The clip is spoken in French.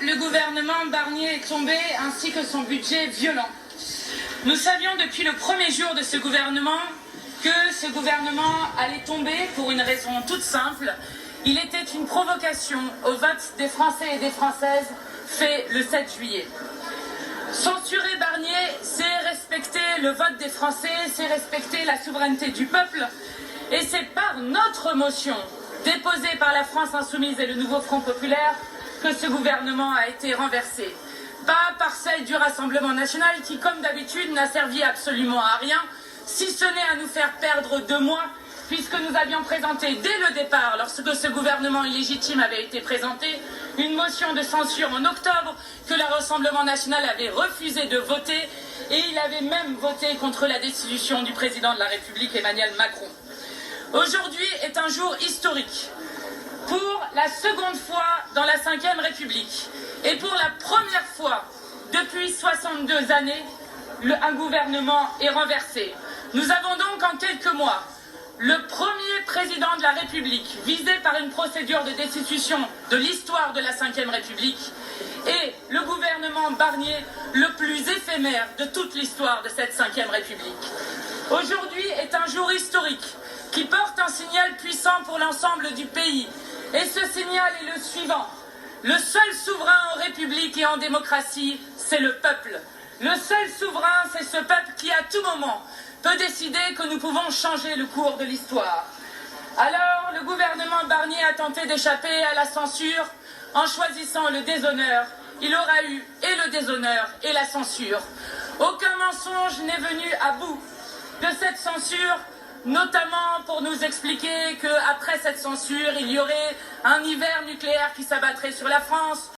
le gouvernement Barnier est tombé, ainsi que son budget violent. Nous savions depuis le premier jour de ce gouvernement que ce gouvernement allait tomber pour une raison toute simple. Il était une provocation au vote des Français et des Françaises fait le 7 juillet. Censurer Barnier, c'est respecter le vote des Français, c'est respecter la souveraineté du peuple. Et c'est par notre motion, déposée par la France Insoumise et le Nouveau Front Populaire, que ce gouvernement a été renversé. Pas par celle du Rassemblement National qui, comme d'habitude, n'a servi absolument à rien, si ce n'est à nous faire perdre 2 mois, puisque nous avions présenté dès le départ, lorsque ce gouvernement illégitime avait été présenté, une motion de censure en octobre que le Rassemblement National avait refusé de voter, et il avait même voté contre la destitution du président de la République, Emmanuel Macron. Aujourd'hui est un jour historique. Pour la seconde fois dans la Ve République, et pour la première fois depuis 62 années, un gouvernement est renversé. Nous avons donc en quelques mois le premier président de la République visé par une procédure de destitution de l'histoire de la Ve République et le gouvernement Barnier le plus éphémère de toute l'histoire de cette Ve République. Aujourd'hui est un jour historique qui porte un signal puissant pour l'ensemble du pays. Et ce signal est le suivant. Le seul souverain en République et en démocratie, c'est le peuple. Le seul souverain, c'est ce peuple qui, à tout moment, peut décider que nous pouvons changer le cours de l'histoire. Alors, le gouvernement Barnier a tenté d'échapper à la censure en choisissant le déshonneur. Il aura eu et le déshonneur et la censure. Aucun mensonge n'est venu à bout de cette censure, notamment pour nous expliquer qu'après cette censure, il y aurait un hiver nucléaire qui s'abattrait sur la France,